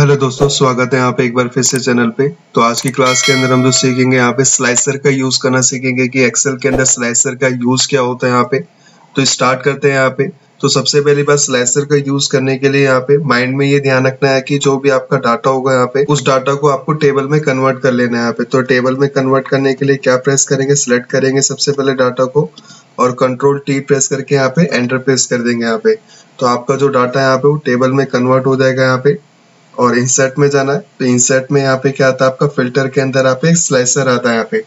Hello दोस्तों, स्वागत है यहाँ पे एक बार फिर से चैनल पे। तो आज की क्लास के अंदर हम जो सीखेंगे यहाँ पे स्लाइसर का यूज करना सीखेंगे कि एक्सेल के अंदर स्लाइसर का यूज क्या होता है यहाँ पे। तो स्टार्ट करते हैं यहाँ पे। तो सबसे पहली बात, स्लाइसर का यूज करने के लिए यहाँ पे माइंड में ये ध्यान रखना है कि जो भी आपका डाटा होगा यहाँ पे, उस डाटा को आपको टेबल में कन्वर्ट कर लेना है यहाँ पे। तो टेबल में कन्वर्ट करने के लिए क्या प्रेस करेंगे, सिलेक्ट करेंगे सबसे पहले डाटा को और कंट्रोल टी प्रेस करके यहाँ पे एंटर प्रेस कर देंगे यहाँ पे। तो आपका जो डाटा है यहाँ पे वो टेबल में कन्वर्ट हो जाएगा यहाँ पे। और इंसर्ट में जाना है, तो इंसर्ट में यहाँ पे क्या आता है, आपका फिल्टर के अंदर यहाँ पे एक स्लाइसर आता है यहाँ पे।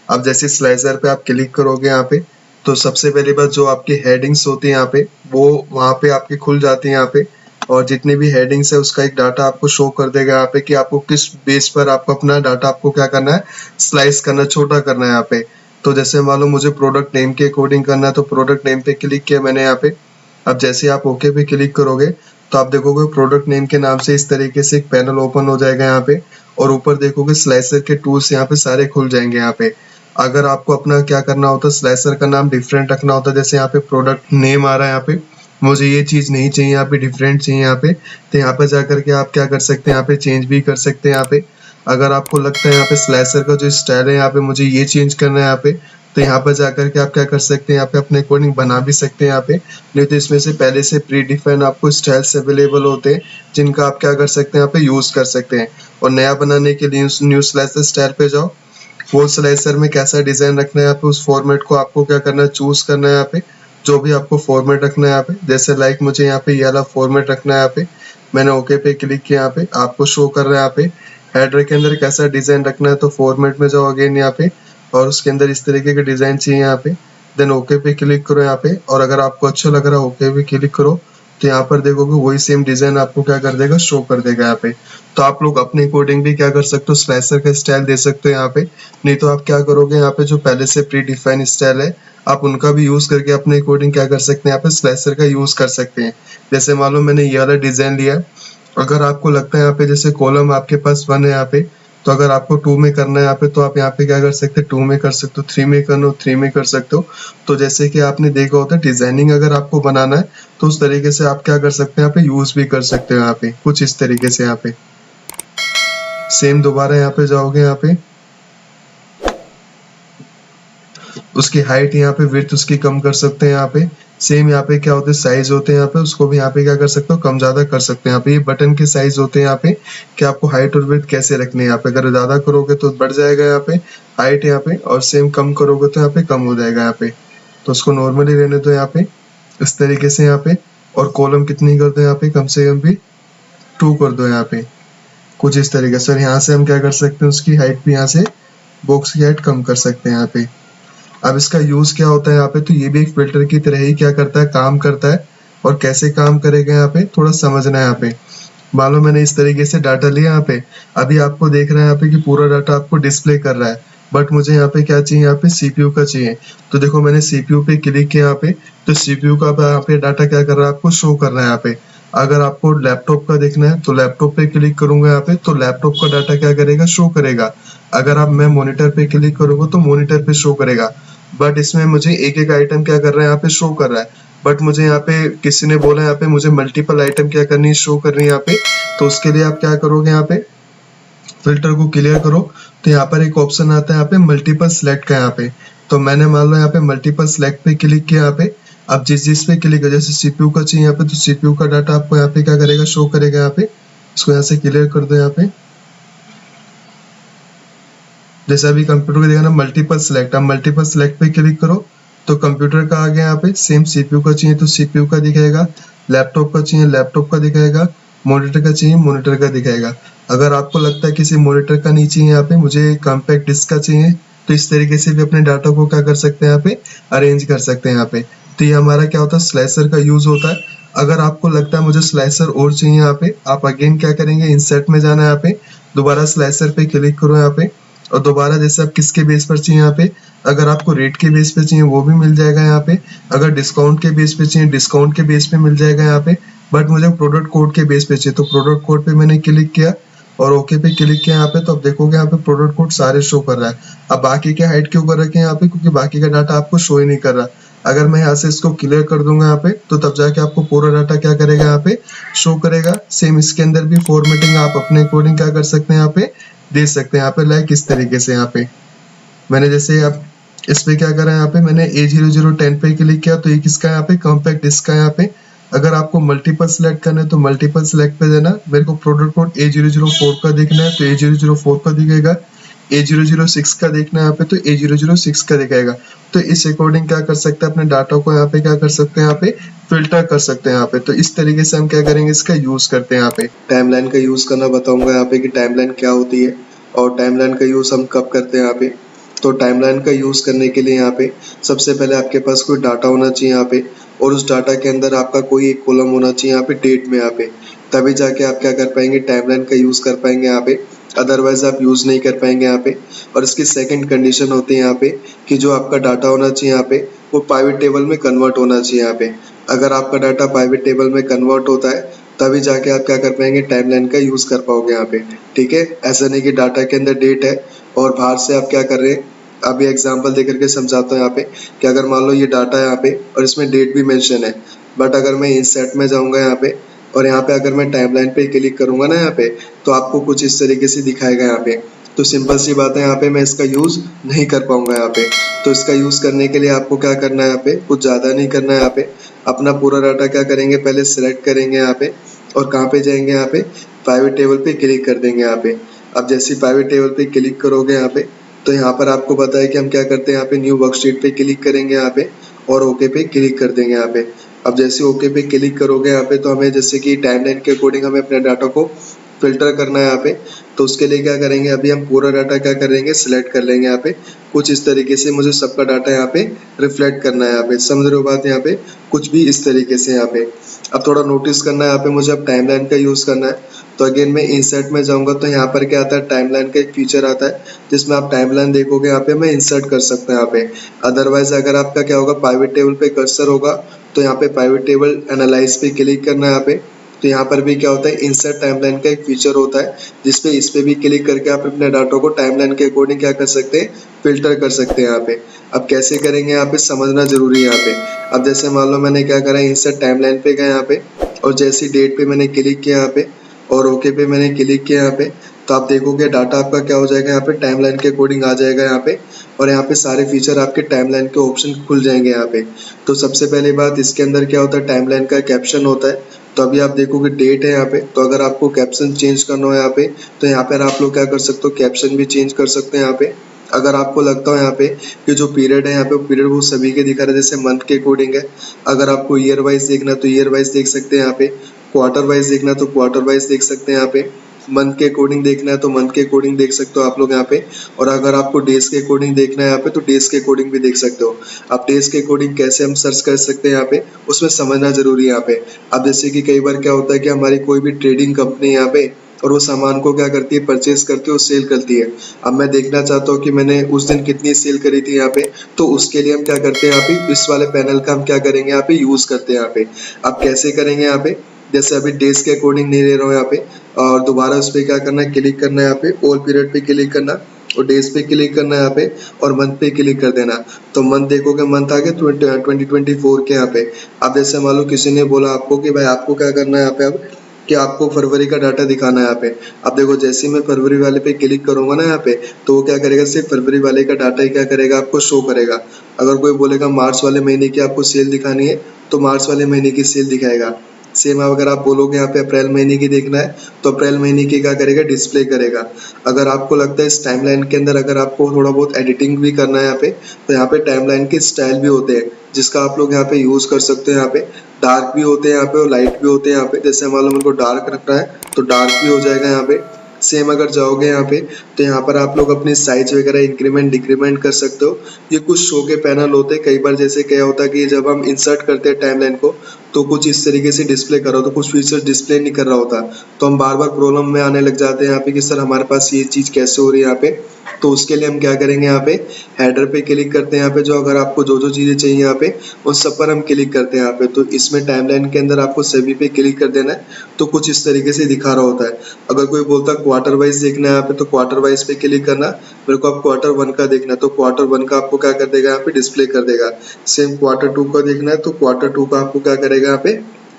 अब जैसे स्लाइसर पे आप क्लिक करोगे यहाँ पे, तो सबसे पहली बात जो आपकी हेडिंग्स होती है यहाँ पे वो वहाँ पे आपकी खुल जाती है यहाँ पे। और जितनी भी हेडिंग्स है उसका एक डाटा आपको शो कर देगा यहाँ पे कि आपको किस बेस पर आपको अपना डाटा आपको क्या करना है, स्लाइस करना, छोटा करना है यहाँ पे। तो जैसे मान लो मुझे प्रोडक्ट नेम के अकॉर्डिंग करना है, तो प्रोडक्ट नेम पे क्लिक किया मैंने यहाँ पे। अब जैसे आप ओके पे क्लिक करोगे तो आप देखोगे प्रोडक्ट नेम के नाम से इस तरीके से एक पैनल ओपन हो जाएगा यहाँ पे। और ऊपर देखोगे स्लाइसर के टूल्स यहाँ पे सारे खुल जाएंगे यहाँ पे। अगर आपको अपना क्या करना होता है, स्लाइसर का नाम डिफरेंट रखना होता है, जैसे यहाँ पे प्रोडक्ट नेम आ रहा है यहाँ पे, मुझे ये चीज नहीं चाहिए यहाँ पे, डिफरेंट चाहिए यहाँ पे, तो यहाँ पे जाकर के आप क्या कर सकते हैं, यहाँ पे चेंज भी कर सकते हैं यहाँ पे। अगर आपको लगता है यहाँ पे स्लाइसर का जो स्टाइल है यहाँ पे मुझे ये चेंज करना है यहाँ पे, तो यहाँ पर जाकर के आप क्या कर सकते हैं, यहाँ पे अपने अकॉर्डिंग बना भी सकते हैं यहाँ पे। नहीं तो इसमें से पहले से प्री डिफाइन आपको स्टाइल्स अवेलेबल होते हैं जिनका आप क्या कर सकते हैं, यहाँ पे यूज कर सकते हैं। और नया बनाने के लिए न्यू स्लाइसर स्टाइल पे जाओ। फुल स्लाइसर में कैसा डिजाइन रखना है यहाँ पे, उस फॉर्मेट को आपको क्या करना है, चूज करना है यहाँ पे। जो भी आपको फॉर्मेट रखना है यहाँ पे, जैसे लाइक मुझे यहाँ पे ये वाला फॉर्मेट रखना है यहाँ पे, मैंने ओके पे क्लिक किया यहाँ पे, आपको शो कर रहा है यहाँ पे। हेडर के अंदर कैसा डिजाइन रखना है, तो फॉर्मेट में जाओ अगेन यहाँ पे, और उसके अंदर इस तरीके का डिजाइन चाहिए यहाँ पे। देन ओके पे क्लिक करो यहाँ पे, और अगर आपको अच्छा लग रहा है ओके पे क्लिक करो, तो यहाँ पर देखोगे वही सेम डिजाइन आपको क्या कर देगा, शो कर देगा यहाँ पे। तो आप लोग अपने अकॉर्डिंग भी क्या कर सकते हो, स्लाइसर का स्टाइल दे सकते हो यहाँ पे। नहीं तो आप क्या करोगे, यहाँ पे जो पहले से प्री डिफाइन स्टाइल है आप उनका भी यूज करके अपने अकॉर्डिंग क्या कर सकते हैं, यहाँ पे स्लाइसर का यूज कर सकते हैं। जैसे मान लो मैंने ये वाला डिजाइन लिया है, अगर आपको लगता है यहाँ पे जैसे कॉलम आपके पास 1 है यहाँ पे, तो अगर आपको 2 में करना है यहाँ पे, तो आप यहाँ पे क्या कर सकते हैं, 2 में कर सकते हो, 3 में करना हो 3 में कर सकते हो। तो जैसे कि आपने देखा होता है डिजाइनिंग अगर आपको बनाना है तो उस तरीके से आप क्या कर सकते हैं, यहाँ पे यूज भी कर सकते हो यहाँ पे, कुछ इस तरीके से। यहाँ पे सेम दोबारा यहाँ पे जाओगे, यहाँ पे उसकी हाइट यहाँ पे, विड्थ उसकी कम कर सकते हैं यहाँ पे। सेम यहाँ पे क्या होते हैं, साइज होते हैं यहाँ पे, उसको भी यहाँ पे क्या कर सकते हो, कम ज्यादा कर सकते हैं यहाँ पे। ये बटन के साइज होते हैं यहाँ पे कि आपको हाइट और विड्थ कैसे रखनी है यहाँ पे। अगर ज्यादा करोगे तो बढ़ जाएगा यहाँ पे हाइट यहाँ पे, और सेम कम करोगे तो यहाँ पे कम हो जाएगा यहाँ पे। तो उसको नॉर्मली रहने दो यहाँ पे, इस तरीके से यहाँ पे। और कॉलम कितनी कर दो यहाँ पे, कम से कम भी 2 कर दो यहाँ पे, कुछ इस तरीके से। और यहाँ से हम क्या कर सकते हैं, उसकी हाइट भी यहाँ से बॉक्स की हाइट कम कर सकते हैं यहाँ पे। अब इसका यूज क्या होता है यहाँ पे, तो ये भी एक फिल्टर की तरह ही क्या करता है, काम करता है। और कैसे काम करेगा यहाँ पे थोड़ा समझना है यहाँ पे। मान लो मैंने इस तरीके से डाटा लिया यहाँ पे, अभी आपको देख रहा है यहाँ पे कि पूरा डाटा आपको डिस्प्ले कर रहा है, बट मुझे यहाँ पे क्या चाहिए, यहाँ पे सीपीयू का चाहिए। तो देखो मैंने सीपीयू पे क्लिक किया यहाँ पे, तो सीपीयू का यहाँ पे डाटा क्या कर रहा है, आपको शो कर रहा है यहाँ पे। अगर आपको लैपटॉप का देखना है तो लैपटॉप पे क्लिक करूंगा यहाँ पे, तो लैपटॉप का डाटा क्या करेगा, शो करेगा। अगर आप मैं मॉनिटर पे क्लिक करूंगा तो मॉनिटर पे शो करेगा। बट इसमें मुझे एक एक आइटम क्या कर रहा है, यहाँ पे शो कर रहा है। बट मुझे यहाँ पे किसी ने बोला यहाँ पे मुझे मल्टीपल आइटम क्या करनी है, शो करनी है यहाँ पे। तो उसके लिए आप क्या करोगे, यहाँ पे फिल्टर को क्लियर करो, तो यहाँ पर एक ऑप्शन आता है यहाँ पे मल्टीपल सिलेक्ट का यहाँ पे। तो मैंने मान लो यहाँ पे मल्टीपल सिलेक्ट पे क्लिक किया यहाँ पे। अब जिस पे क्लिक है, जैसे सीपीयू का चाहिए यहाँ पे, तो सीपीयू का डाटा आपको यहाँ पे क्या करेगा, शो करेगा यहाँ पे। इसको यहाँ से क्लियर कर दो यहाँ पे। जैसे अभी कंप्यूटर का देखा ना, मल्टीपल सिलेक्ट, अब मल्टीपल सिलेक्ट पे क्लिक करो तो कंप्यूटर का आ गया यहाँ पे। सेम सीपीयू का चाहिए तो सीपीयू का दिखाएगा, लैपटॉप का चाहिए लैपटॉप का दिखाएगा, मॉनिटर का चाहिए मॉनिटर का दिखाएगा। अगर आपको लगता है किसी मॉनिटर का नहीं चाहिए यहाँ पे, मुझे कॉम्पैक्ट डिस्क का चाहिए, तो इस तरीके से भी अपने डाटा को क्या कर सकते हैं, यहाँ पे अरेंज कर सकते हैं यहाँ पे। तो ये हमारा क्या होता है, स्लाइसर का यूज होता है। अगर आपको लगता है मुझे स्लाइसर और चाहिए यहाँ पे, आप अगेन क्या करेंगे, इंसर्ट में जाना है यहाँ पे, दोबारा स्लाइसर पे क्लिक करो यहाँ पे। और दोबारा जैसे आप किसके बेस पर चाहिए यहाँ पे, अगर आपको रेट के बेस पे चाहिए वो भी मिल जाएगा यहाँ पे। अगर डिस्काउंट के बेस पे चाहिए डिस्काउंट के बेस पे मिल जाएगा यहाँ पे। बट मुझे प्रोडक्ट कोड के बेस पे चाहिए, तो प्रोडक्ट कोड पे मैंने क्लिक किया और ओके पे क्लिक किया यहाँ पे। तो अब देखोगे यहाँ पे प्रोडक्ट कोड सारे शो कर रहा है। अब बाकी के हाइड क्यों कर रखे हैं यहाँ पे, क्योंकि बाकी का डाटा आपको शो ही नहीं कर रहा। अगर मैं यहाँ से इसको क्लियर कर दूंगा यहाँ पे, तो तब जाके आपको पूरा डाटा क्या करेगा यहाँ पे शो करेगा। सेम इसके अंदर भी फॉर्मेटिंग आप अपने अकॉर्डिंग क्या कर सकते हैं यहाँ पे दे सकते हैं। यहाँ पे लाइक इस तरीके से यहाँ पे मैंने जैसे अब इस पे क्या करा, यहाँ पे मैंने A0010 पे क्लिक किया, तो ये किसका यहाँ पे कॉम्पैक्ट डिस्क का यहाँ पे। अगर आपको मल्टीपल सिलेक्ट करना है तो मल्टीपल सिलेक्ट पे देना। मेरे को प्रोडक्ट कोड A004 का देखना है तो A004 का दिखेगा। A006 का देखना है यहाँ पे तो A006 का दिखाएगा। तो इस अकॉर्डिंग क्या कर सकते हैं, अपने डाटा को यहाँ पे क्या कर सकते हैं, यहाँ पे फिल्टर कर सकते हैं यहाँ पे। तो इस तरीके से हम क्या करेंगे, इसका यूज करते हैं। यहाँ पे टाइमलाइन का यूज करना बताऊंगा यहाँ पे कि टाइमलाइन क्या होती है और टाइमलाइन का यूज हम कब करते हैं यहाँ पे। तो टाइमलाइन का यूज करने के लिए यहाँ पे सबसे पहले आपके पास कोई डाटा होना चाहिए यहाँ पे, और उस डाटा के अंदर आपका कोई एक कॉलम होना चाहिए यहाँ पे डेट में यहाँ पे, तभी जाके आप क्या कर पाएंगे, टाइमलाइन का यूज कर पाएंगे यहाँ पे। अदरवाइज आप यूज नहीं कर पाएंगे यहाँ पे। और इसकी सेकंड कंडीशन होती है यहाँ पे कि जो आपका डाटा होना चाहिए यहाँ पे वो पाइवेट टेबल में कन्वर्ट होना चाहिए यहाँ पे। अगर आपका डाटा पाइवेट टेबल में कन्वर्ट होता है तभी जाके आप क्या कर पाएंगे, टाइमलाइन का यूज कर पाओगे यहाँ पे। ठीक है, ऐसा नहीं कि डाटा के अंदर डेट है और बाहर से आप क्या कर रहे हैं। अभी एग्जांपल दे करके समझाता हूँ यहाँ पे कि अगर मान लो ये डाटा है यहाँ पे और इसमें डेट भी मेंशन है, बट अगर मैं इंसर्ट में जाऊंगा यहाँ पे और यहाँ पे अगर मैं टाइमलाइन पे क्लिक करूंगा ना यहाँ पे, तो आपको कुछ इस तरीके से दिखाएगा यहाँ पे। तो सिंपल सी बात है, यहाँ पे मैं इसका यूज नहीं कर पाऊंगा यहाँ पे। तो इसका यूज करने के लिए आपको क्या करना है, यहाँ पे कुछ ज्यादा नहीं करना है। यहाँ पे अपना पूरा डाटा क्या करेंगे, पहले सिलेक्ट करेंगे यहाँ पे और कहाँ पे जाएंगे, यहाँ पे प्राइवेट टेबल पे क्लिक कर देंगे यहाँ पे। अब जैसे प्राइवेट टेबल पे क्लिक करोगे यहाँ पे, तो यहाँ पर आपको पता है कि हम क्या करते हैं, यहाँ पे न्यू वर्कशीट पे क्लिक करेंगे यहाँ पे और ओके पे क्लिक कर देंगे यहाँ पे। अब जैसे ओके पे क्लिक करोगे यहाँ पे, तो हमें जैसे कि टाइमलाइन के अकॉर्डिंग हमें अपने डाटा को फिल्टर करना है यहाँ पे। तो उसके लिए क्या करेंगे, अभी हम पूरा डाटा क्या करेंगे, सिलेक्ट कर लेंगे यहाँ पे। कुछ इस तरीके से मुझे सबका डाटा यहाँ पे रिफ्लेक्ट करना है यहाँ पे, समझ रहे हो बात, यहाँ पे कुछ भी इस तरीके से यहाँ पे। अब थोड़ा नोटिस करना है यहाँ पे, मुझे अब टाइमलाइन का यूज करना है। तो अगेन मैं इंसर्ट में जाऊंगा तो यहाँ पर क्या आता है, टाइमलाइन का एक फीचर आता है जिसमें आप टाइमलाइन देखोगे यहाँ पे मैं इंसर्ट कर सकता हूँ यहाँ पे। अदरवाइज अगर आपका क्या होगा, प्राइवेट टेबल पे कर्सर होगा तो यहाँ पे प्राइवेट टेबल एनालाइज पे क्लिक करना है यहाँ पे। तो यहाँ पर भी क्या होता है, इंसर्ट टाइमलाइन का एक फीचर होता है जिसपे इस पे भी क्लिक करके आप अपने डाटा को टाइमलाइन के अकॉर्डिंग क्या कर सकते हैं, फिल्टर कर सकते हैं यहाँ पे। अब कैसे करेंगे यहाँ पे समझना जरूरी है यहाँ पे। अब जैसे मान लो मैंने क्या करा, इंसर्ट टाइमलाइन पे गया यहाँ पे और जैसी डेट पे मैंने क्लिक किया यहाँ पे और ओके पे मैंने क्लिक किया यहाँ पे, तो आप देखोगे डाटा आपका क्या हो जाएगा, यहाँ पे टाइमलाइन के अकॉर्डिंग आ जाएगा यहाँ पे। और यहाँ पे सारे फीचर आपके टाइमलाइन के ऑप्शन खुल जाएंगे यहाँ पे। तो सबसे पहली बात इसके अंदर क्या होता है, टाइमलाइन का कैप्शन होता है। तो अभी आप देखोगे डेट है यहाँ पे, तो अगर आपको कैप्शन चेंज करना हो यहाँ पे, तो यहाँ पर आप लोग क्या कर सकते हो, कैप्शन भी चेंज कर सकते हैं यहाँ पे। अगर आपको लगता हो यहाँ पे कि जो पीरियड है यहाँ पे पीरियड वो सभी के दिखा रहा है, जैसे मंथ के अकॉर्डिंग है। अगर आपको ईयर वाइज देखना तो ईयर वाइज देख सकते हैं यहाँ पे। क्वार्टर वाइज देखना तो क्वार्टर वाइज देख सकते हैं यहाँ पे। मंथ के अकॉर्डिंग देखना है तो मंथ के अकॉर्डिंग देख सकते हो आप लोग यहाँ पे। और अगर आपको डेज के अकॉर्डिंग देखना है यहाँ पे तो डेज के अकॉर्डिंग भी देख सकते हो। अब डेज के अकॉर्डिंग कैसे हम सर्च कर सकते हैं यहाँ पे, उसमें समझना जरूरी है यहाँ पे। अब जैसे कि कई बार क्या होता है कि हमारी कोई भी ट्रेडिंग कंपनी यहाँ पे और वो सामान को क्या करती है, परचेज करती है और सेल करती है। अब मैं देखना चाहता हूँ कि मैंने उस दिन कितनी सेल करी थी यहाँ पे, तो उसके लिए हम क्या करते हैं, यहाँ पे इस वाले पैनल का हम क्या करेंगे, यहाँ पे यूज करते हैं यहाँ पे। अब कैसे करेंगे यहाँ पे, जैसे अभी डेज के अकॉर्डिंग नहीं ले रहा हूँ यहाँ पे और दोबारा उस पर क्या करना है, क्लिक करना है यहाँ पे, ऑल पीरियड पे क्लिक करना और डेज पे क्लिक करना है यहाँ पे और मंथ पे क्लिक कर देना। तो मंथ देखोगे, मंथ आ गया 2024 के यहाँ पे। अब जैसे मान लो किसी ने बोला आपको कि भाई आपको क्या करना है यहाँ पे, अब कि आपको फरवरी का डाटा दिखाना है यहाँ पे। अब देखो जैसे ही मैं फरवरी वाले पे क्लिक करूंगा ना यहाँ पे, तो वो क्या करेगा, सिर्फ फरवरी वाले का डाटा ही क्या करेगा, आपको शो करेगा। अगर कोई बोलेगा मार्च वाले महीने की आपको सेल दिखानी है तो मार्च वाले महीने की सेल दिखाएगा। सेम अगर आप बोलोगे यहाँ पे अप्रैल महीने की देखना है तो अप्रैल महीने की क्या करेगा, डिस्प्ले करेगा। अगर आपको लगता है इस टाइमलाइन के अंदर अगर आपको थोड़ा बहुत एडिटिंग भी करना है यहाँ पे, तो यहाँ पे टाइमलाइन के स्टाइल भी होते हैं जिसका आप लोग यहाँ पे यूज कर सकते हैं। यहाँ पे डार्क भी होते हैं यहाँ पे और लाइट भी होते हैं यहाँ पे। जैसे मान लो मेरे को डार्क रखना है तो डार्क भी हो जाएगा यहाँ पे। सेम अगर जाओगे यहाँ पे तो यहाँ पर आप लोग अपनी साइज वगैरह इंक्रीमेंट डिक्रीमेंट कर सकते हो। ये कुछ शो के पैनल होते हैं। कई बार जैसे क्या होता है कि जब हम इंसर्ट करते हैं टाइमलाइन को तो कुछ इस तरीके से डिस्प्ले कर रहा होता, कुछ फीचर्स डिस्प्ले नहीं कर रहा होता, तो हम बार बार प्रॉब्लम में आने लग जाते हैं यहाँ पे कि सर हमारे पास ये चीज़ कैसे हो रही है यहाँ पे। तो उसके लिए हम क्या करेंगे, यहाँ पे हेडर पे क्लिक करते हैं यहाँ पे, जो अगर आपको जो जो चीज़ें चाहिए यहाँ पे उन सब पर हम क्लिक करते हैं यहाँ पे। तो इसमें टाइमलाइन के अंदर आपको सभी पे क्लिक कर देना है, तो कुछ इस तरीके से दिखा रहा होता है। अगर कोई बोलता है क्वार्टर वाइज देखना है यहाँ पे, तो क्वार्टर वाइज पे क्लिक करना, मेरे को अब क्वार्टर 1 का देखना है तो क्वार्टर 1 का आपको क्या कर देगा यहाँ पे डिस्प्ले कर देगा। सेम क्वार्टर 2 का देखना है तो क्वार्टर 2 का आपको क्या करेगा यहाँ पे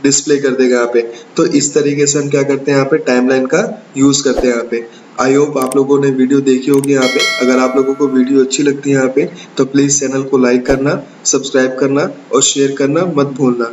डिस्प्ले कर देगा यहाँ पे। तो इस तरीके से हम क्या करते हैं यहाँ पे टाइमलाइन का यूज करते हैं यहाँ पे। आई होप आप लोगों ने वीडियो देखी होगी यहाँ पे। अगर आप लोगों को वीडियो अच्छी लगती है यहाँ पे तो प्लीज चैनल को लाइक करना, सब्सक्राइब करना और शेयर करना मत भूलना।